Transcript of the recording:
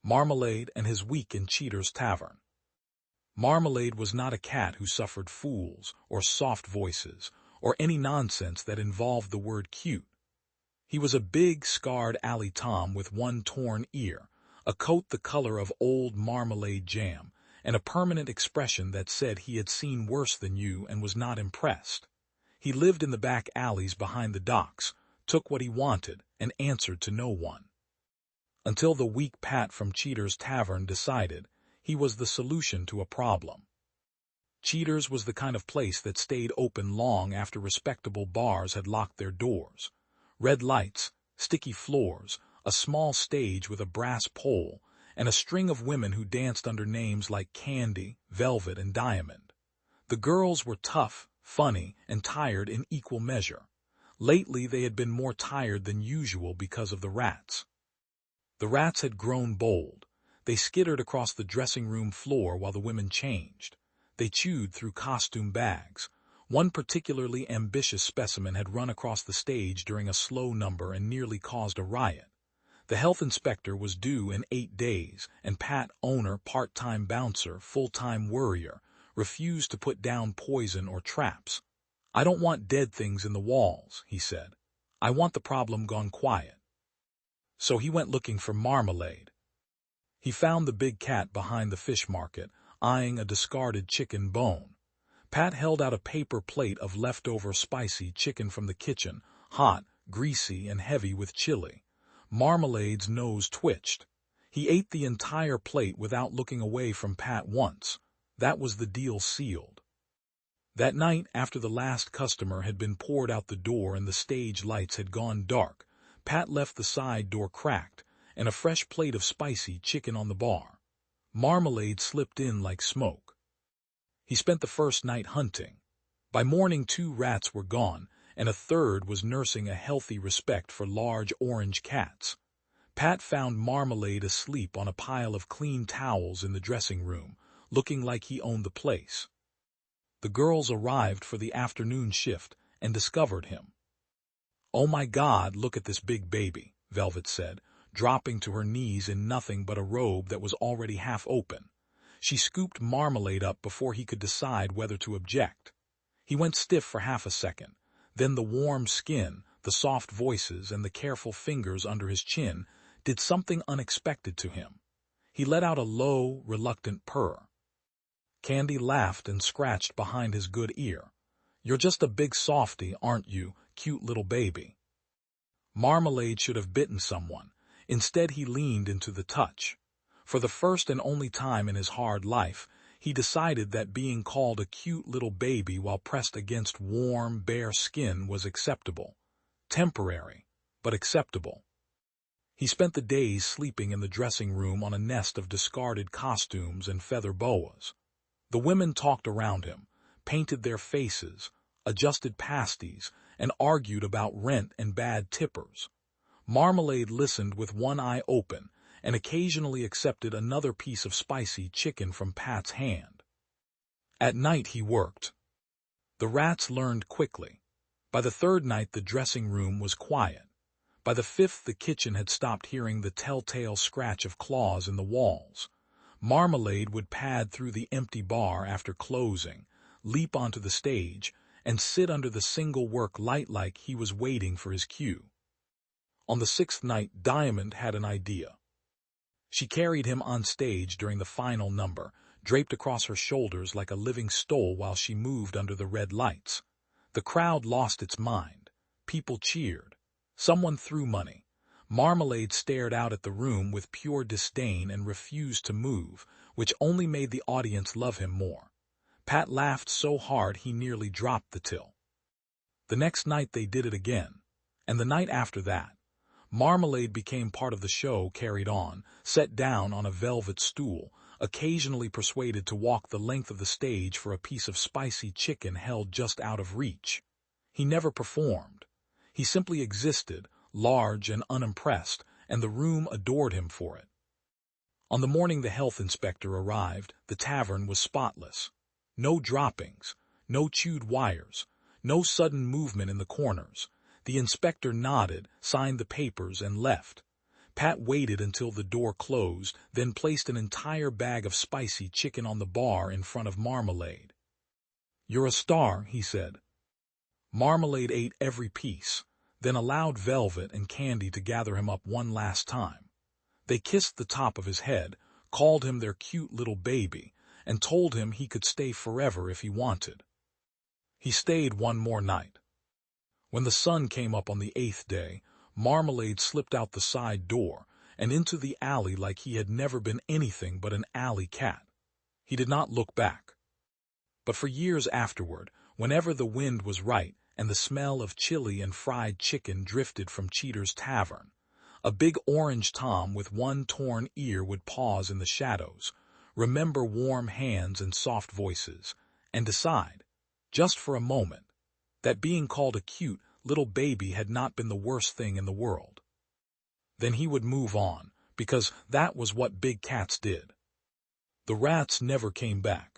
Marmalade and his week in Cheater's Tavern. Marmalade was not a cat who suffered fools or soft voices or any nonsense that involved the word cute. He was a big, scarred alley tom with one torn ear, a coat the color of old marmalade jam, and a permanent expression that said he had seen worse than you and was not impressed. He lived in the back alleys behind the docks, took what he wanted, and answered to no one. Until the weak Pat from Cheater's Tavern decided he was the solution to a problem. Cheater's was the kind of place that stayed open long after respectable bars had locked their doors. Red lights, sticky floors, a small stage with a brass pole, and a string of women who danced under names like Candy, Velvet, and Diamond. The girls were tough, funny, and tired in equal measure. Lately they had been more tired than usual because of the rats. The rats had grown bold. They skittered across the dressing room floor while the women changed. They chewed through costume bags. One particularly ambitious specimen had run across the stage during a slow number and nearly caused a riot. The health inspector was due in 8 days, and Pat, owner, part-time bouncer, full-time worrier, refused to put down poison or traps. "I don't want dead things in the walls," he said. "I want the problem gone quiet." So he went looking for Marmalade. He found the big cat behind the fish market, eyeing a discarded chicken bone. Pat held out a paper plate of leftover spicy chicken from the kitchen, hot, greasy, and heavy with chili. Marmalade's nose twitched. He ate the entire plate without looking away from Pat once. That was the deal sealed. That night, after the last customer had been poured out the door and the stage lights had gone dark, Pat left the side door cracked and a fresh plate of spicy chicken on the bar. Marmalade slipped in like smoke. He spent the first night hunting. By morning 2 rats were gone, and a third was nursing a healthy respect for large orange cats. Pat found Marmalade asleep on a pile of clean towels in the dressing room, looking like he owned the place. The girls arrived for the afternoon shift and discovered him. "Oh my God, look at this big baby," Velvet said, dropping to her knees in nothing but a robe that was already half open. She scooped Marmalade up before he could decide whether to object. He went stiff for half a second. Then the warm skin, the soft voices, and the careful fingers under his chin did something unexpected to him. He let out a low, reluctant purr. Candy laughed and scratched behind his good ear. "You're just a big softy, aren't you, cute little baby?" Marmalade should have bitten someone. Instead, he leaned into the touch. For the first and only time in his hard life, he decided that being called a cute little baby while pressed against warm, bare skin was acceptable. Temporary, but acceptable. He spent the days sleeping in the dressing room on a nest of discarded costumes and feather boas. The women talked around him, painted their faces, adjusted pasties, and argued about rent and bad tippers. Marmalade listened with one eye open and occasionally accepted another piece of spicy chicken from Pat's hand. At night he worked. The rats learned quickly. By the 3rd night the dressing room was quiet. By the 5th the kitchen had stopped hearing the telltale scratch of claws in the walls. Marmalade would pad through the empty bar after closing, leap onto the stage, and sit under the single work light like he was waiting for his cue. On the 6th night, Diamond had an idea. She carried him on stage during the final number, draped across her shoulders like a living stole while she moved under the red lights. The crowd lost its mind. People cheered. Someone threw money. Marmalade stared out at the room with pure disdain and refused to move, which only made the audience love him more. Pat laughed so hard he nearly dropped the till. The next night they did it again, and the night after that. Marmalade became part of the show, carried on, set down on a velvet stool, occasionally persuaded to walk the length of the stage for a piece of spicy chicken held just out of reach. He never performed. He simply existed, large and unimpressed, and the room adored him for it. On the morning the health inspector arrived, the tavern was spotless. No droppings, no chewed wires, no sudden movement in the corners. The inspector nodded, signed the papers, and left. Pat waited until the door closed, then placed an entire bag of spicy chicken on the bar in front of Marmalade. "You're a star," he said. Marmalade ate every piece, then allowed Velvet and Candy to gather him up one last time. They kissed the top of his head, called him their cute little baby, and told him he could stay forever if he wanted. He stayed one more night. When the sun came up on the 8th day, Marmalade slipped out the side door and into the alley like he had never been anything but an alley cat. He did not look back. But for years afterward, whenever the wind was right and the smell of chili and fried chicken drifted from Cheater's Tavern, a big orange Tom with one torn ear would pause in the shadows, remember warm hands and soft voices, and decide, just for a moment, that being called a cute little baby had not been the worst thing in the world. Then he would move on, because that was what big cats did. The rats never came back.